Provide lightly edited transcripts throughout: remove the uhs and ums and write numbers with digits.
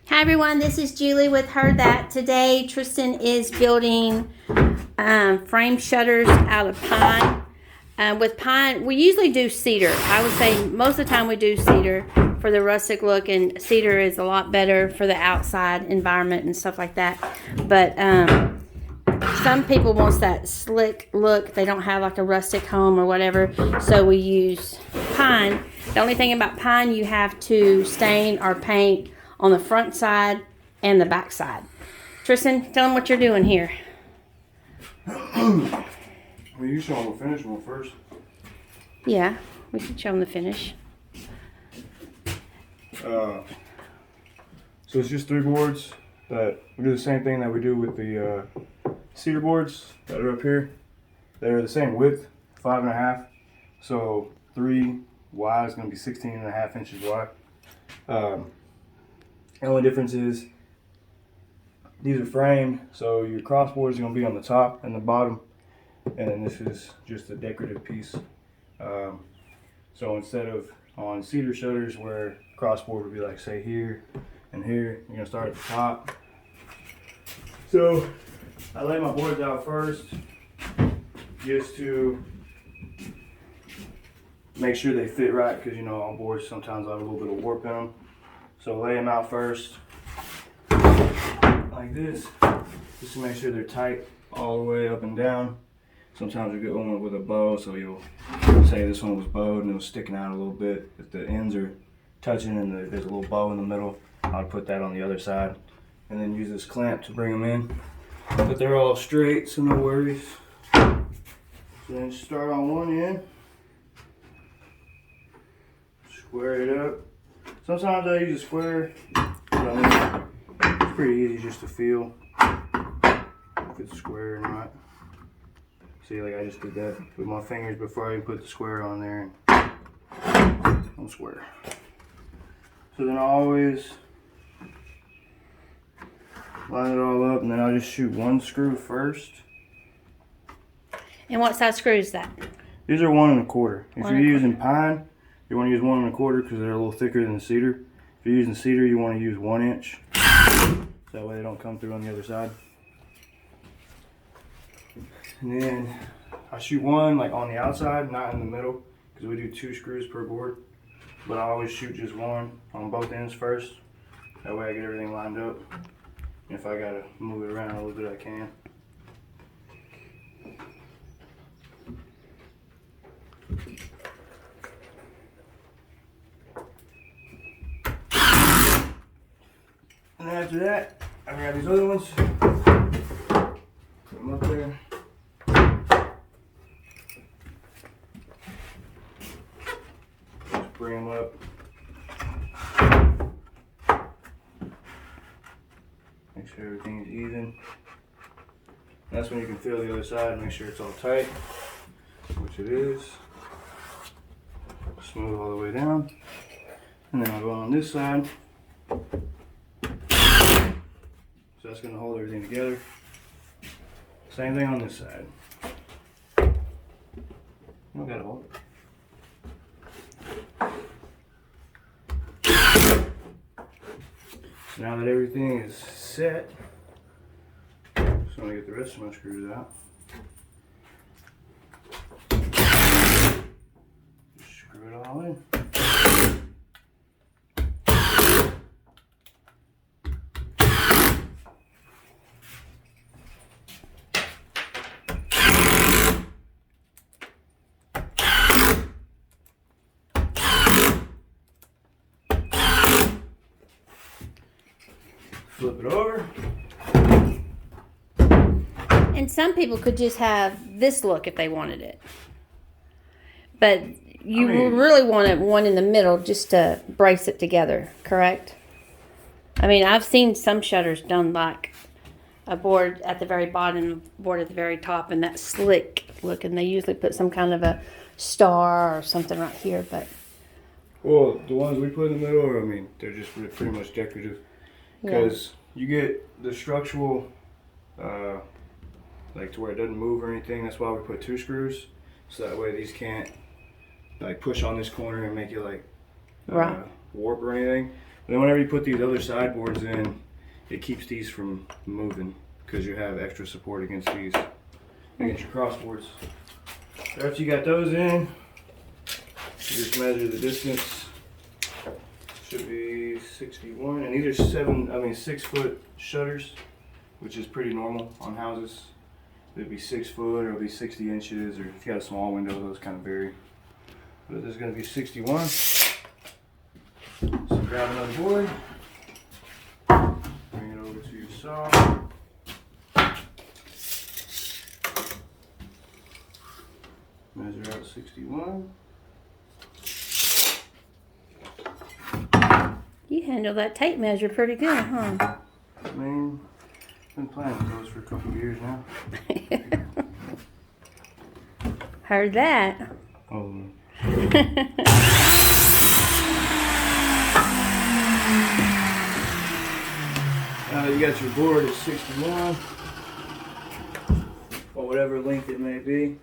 Hi everyone, this is Julie with Her That. Today Tristan is building frame shutters out of pine. With pine, we usually do cedar. I would say most of the time we do cedar for the rustic look, and cedar is a lot better for the outside environment and stuff like that. But some people want that slick look. They don't have like a rustic home or whatever, so we use pine. The only thing about pine, you have to stain or paint on the front side and the back side. Tristan, tell them what you're doing here. Well, you show them the finished one first. Yeah, we can show them the finish. So it's just 3 boards that we do the same thing that we do with the cedar boards that are up here. They're the same width, 5.5. So 3 wide is going to be 16.5 inches wide. The only difference is these are framed, so your crossboards are going to be on the top and the bottom, and then this is just a decorative piece. So instead of on cedar shutters where crossboard would be like say here and here, you're going to start at the top. So I lay my boards out first just to make sure they fit right, because you know all boards sometimes have a little bit of warp in them. So lay them out first like this, just to make sure they're tight all the way up and down. Sometimes you get one with a bow, so you'll say this one was bowed and it was sticking out a little bit. If the ends are touching and there's a little bow in the middle, I'll put that on the other side. And then use this clamp to bring them in. But they're all straight, so no worries. So then start on one end. Square it up. Sometimes I use a square, but it's pretty easy just to feel if it's square or not. See, like I just did that with my fingers before I even put the square on there, and I'm square. So then I always line it all up, and then I'll just shoot 1 screw first. And what size screw is that? These are 1 1/4. If you're using pine, you want to use 1 1/4 because they're a little thicker than cedar. If you're using cedar, you want to use 1 inch. So that way they don't come through on the other side. And then I shoot 1 like on the outside, not in the middle, because we do 2 screws per board. But I always shoot just 1 on both ends first. That way I get everything lined up. And if I gotta move it around a little bit, I can. And then after that, I grab these other ones, put them up there. Just bring them up. Make sure everything's even. That's when you can feel the other side and make sure it's all tight, which it is. Smooth all the way down. And then I'll go on this side. So that's going to hold everything together. Same thing on this side. You got to hold it. So now that everything is set, I'm just going to get the rest of my screws out. Just screw it all in. Flip it over. And some people could just have this look if they wanted it. But you really want one in the middle just to brace it together, correct? I mean, I've seen some shutters done like a board at the very bottom, a board at the very top, and that slick look. And they usually put some kind of a star or something right here. But well, the ones we put in the middle, I mean, they're just pretty much decorative. Because you get the structural, like to where it doesn't move or anything. That's why we put 2 screws, so that way these can't like push on this corner and make it like warp or anything. then whenever you put these other sideboards in, it keeps these from moving because you have extra support against these, against your crossboards. So after you got those in, you just measure the distance. Should be 61, and these are 6 foot shutters, which is pretty normal on houses. It'd be 6 foot, or it'll be 60 inches, or if you got a small window, those kind of vary. But this is going to be 61. So grab another board, bring it over to your saw. Measure out 61. You handle that tape measure pretty good, huh? I mean, been playing with those for a couple of years now. Heard that. Oh. Now that you got your board at 61, or whatever length it may be.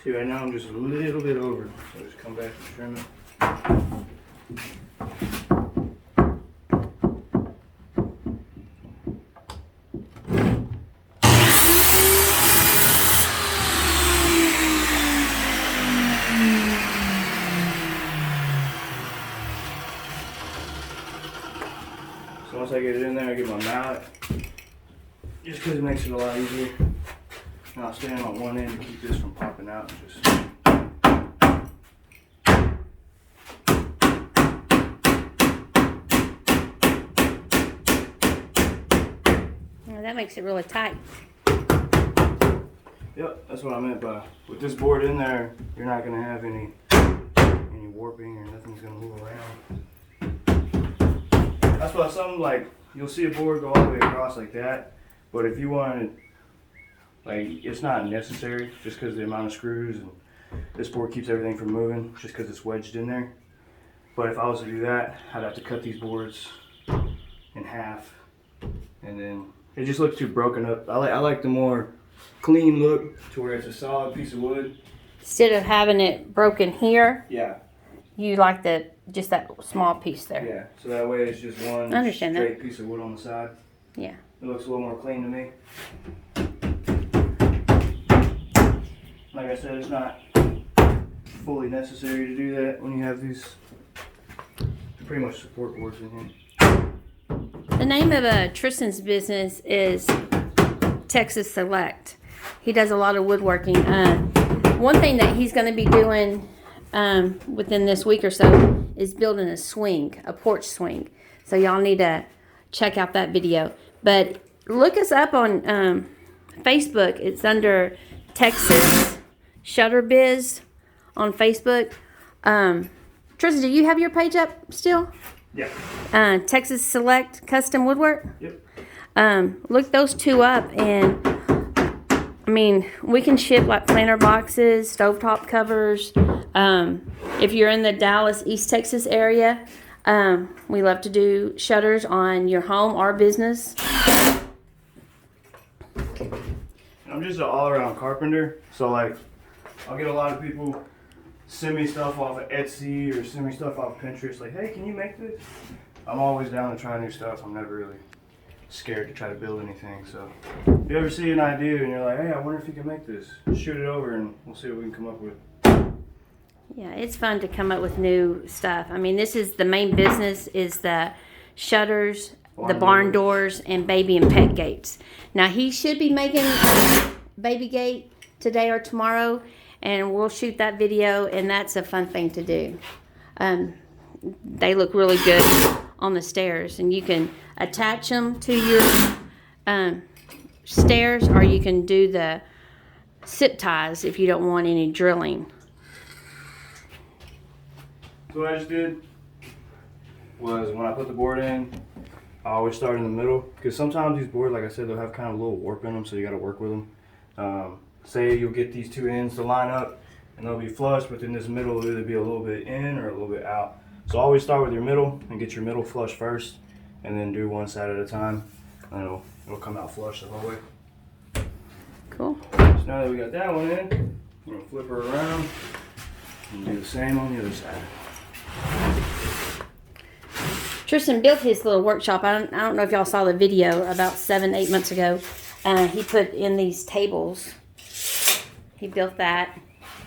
See, right now I'm just a little bit over, so just come back and trim it. So once I get it in there, I get my mallet, just because it makes it a lot easier. And I'll stand on one end to keep this from popping out. And just Well, that makes it really tight. Yep, that's what I meant by with this board in there, you're not going to have any warping or nothing's going to move around. That's why something like, you'll see a board go all the way across like that, but if you wanted, like, it's not necessary just because of the amount of screws, and this board keeps everything from moving just because it's wedged in there. But if I was to do that, I'd have to cut these boards in half, and then it just looks too broken up. I like the more clean look to where it's a solid piece of wood. Instead of having it broken here, Yeah. you like just that small piece there. Yeah, so that way it's just one I understand straight piece of wood on the side. Yeah. It looks a little more clean to me. Like I said, it's not fully necessary to do that when you have these pretty much support boards in here. The name of Tristan's business is Texas Select. He does a lot of woodworking. One thing that he's going to be doing within this week or so is building a porch swing. So y'all need to check out that video. But look us up on Facebook. It's under Texas Shutter Biz on Facebook. Tristan, do you have your page up still? Yeah. Texas Select Custom Woodwork? Yep. Look those two up, and I mean, we can ship like planter boxes, stovetop covers. If you're in the Dallas, East Texas area, we love to do shutters on your home or business. I'm just an all-around carpenter, so like I'll get a lot of people send me stuff off of Etsy or send me stuff off of Pinterest, like, hey, can you make this? I'm always down to try new stuff. I'm never really scared to try to build anything. So if you ever see an idea and you're like, hey, I wonder if you can make this, shoot it over and we'll see what we can come up with. Yeah, it's fun to come up with new stuff. I mean, this is the main business is the shutters, the barn doors, and baby and pet gates. Now, he should be making baby gate today or tomorrow, and we'll shoot that video, and that's a fun thing to do. They look really good on the stairs, and you can attach them to your stairs, or you can do the zip ties if you don't want any drilling. So what I just did was when I put the board in, I always start in the middle, because sometimes these boards, like I said, they'll have kind of a little warp in them, so you got to work with them. Say you'll get these two ends to line up and they'll be flush, but then this middle will either be a little bit in or a little bit out. So always start with your middle and get your middle flush first, and then do one side at a time, and it'll come out flush the whole way. Cool. So now that we got that one in, we're gonna flip her around and do the same on the other side. Tristan built his little workshop. I don't know if y'all saw the video about 7-8 months ago. He put in these tables. He built that.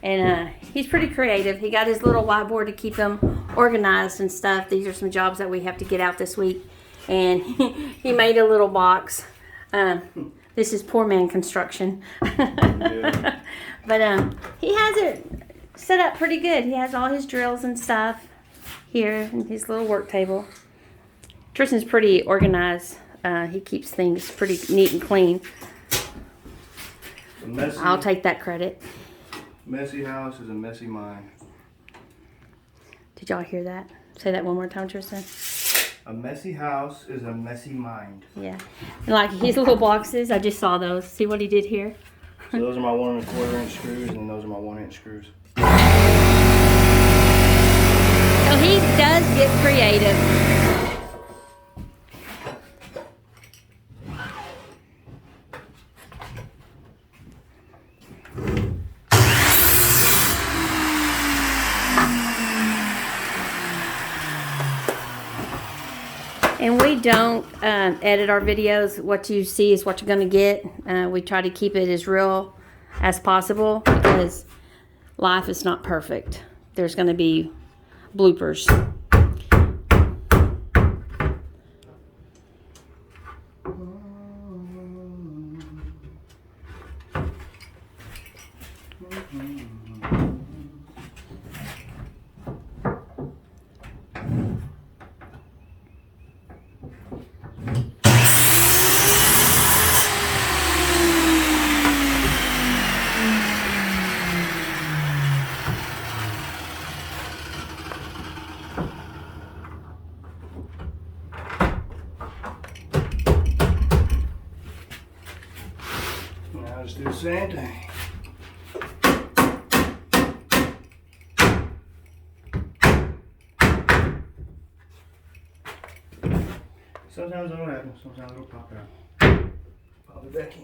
And he's pretty creative. He got his little whiteboard to keep him organized and stuff. These are some jobs that we have to get out this week. And he made a little box. This is poor man construction. Yeah. But he has it set up pretty good. He has all his drills and stuff here in his little work table. Tristan's pretty organized. He keeps things pretty neat and clean. I'll take that credit. Messy house is a messy mind. Did y'all hear that? Say that one more time, Tristan. A messy house is a messy mind. Yeah. And like his little boxes, I just saw those. See what he did here? So those are my 1 1/4 inch screws, and those are my 1 inch screws. So he does get creative. And we don't edit our videos. What you see is what you're going to get. We try to keep it as real as possible because life is not perfect. There's going to be bloopers. Now just do the same thing. Sometimes it'll happen, sometimes it'll pop out. Pop it back in.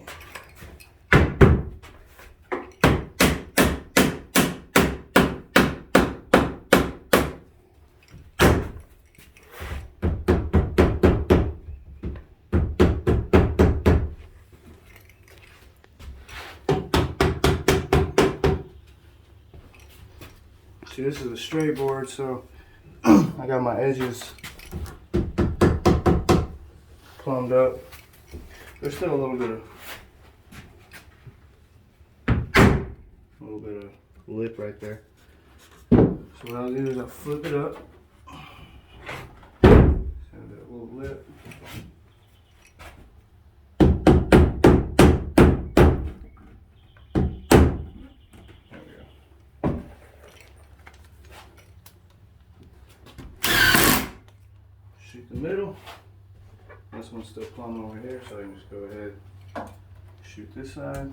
See, this is a straight board, so I got my edges plumbed up. There's still a little bit of lip right there. So what I'll do is I'll flip it up. Have that little lip. Shoot the middle. This one's still plumb over here, so I can just go ahead and shoot this side.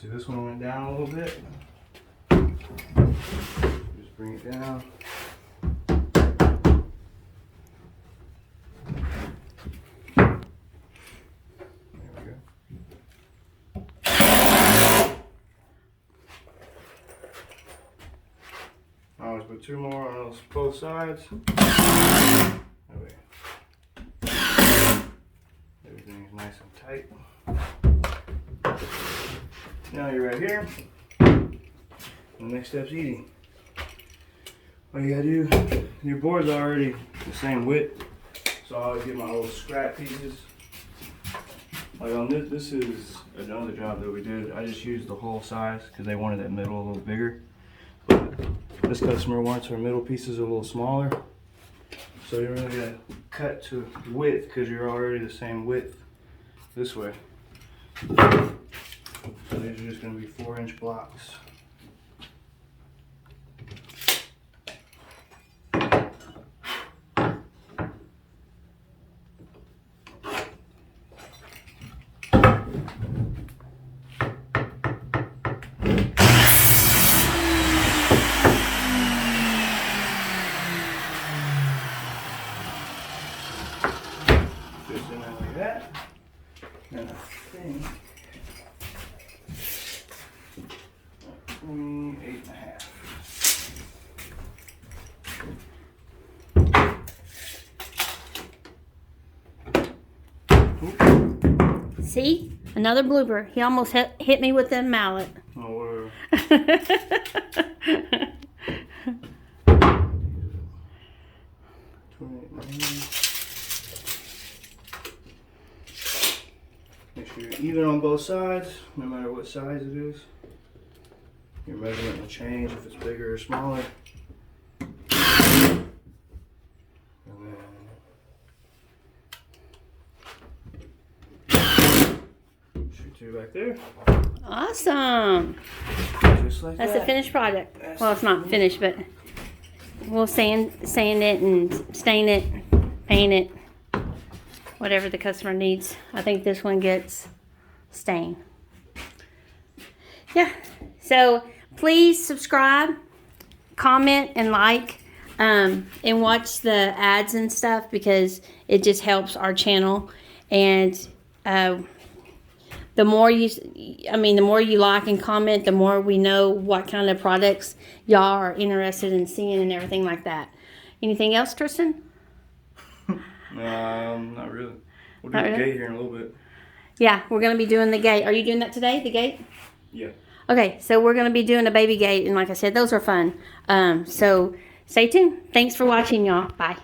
See, this one went down a little bit. Just bring it down. I always put 2 more on those both sides. That way everything's nice and tight. Now you're right here. The next step's eating. All you gotta do, your board's already the same width, so I'll get my little scrap pieces. Like on this is another job that we did. I just used the whole size because they wanted that middle a little bigger. But this customer wants her middle pieces a little smaller. So you're really gonna cut to width because you're already the same width this way. So these are just gonna be 4-inch blocks. Just in there like that. And I think See? Another blooper. He almost hit me with the mallet. Oh, make sure you're even on both sides, no matter what size it is. Your measurement will change if it's bigger or smaller. And then shoot two back there. Awesome. Just like That's that. the finished product. Well, it's not finished, but we'll sand it and stain it, paint it, whatever the customer needs. I think this one gets stained. Yeah. So please subscribe, comment, and like, and watch the ads and stuff because it just helps our channel. And the more you like and comment, the more we know what kind of products y'all are interested in seeing and everything like that. Anything else, Tristan? Not really. We'll do Not the really? gate here in a little bit. Yeah, we're going to be doing the gate. Are you doing that today, the gate? Yeah. Okay, so we're going to be doing a baby gate, and like I said, those are fun. So stay tuned. Thanks for watching, y'all. Bye.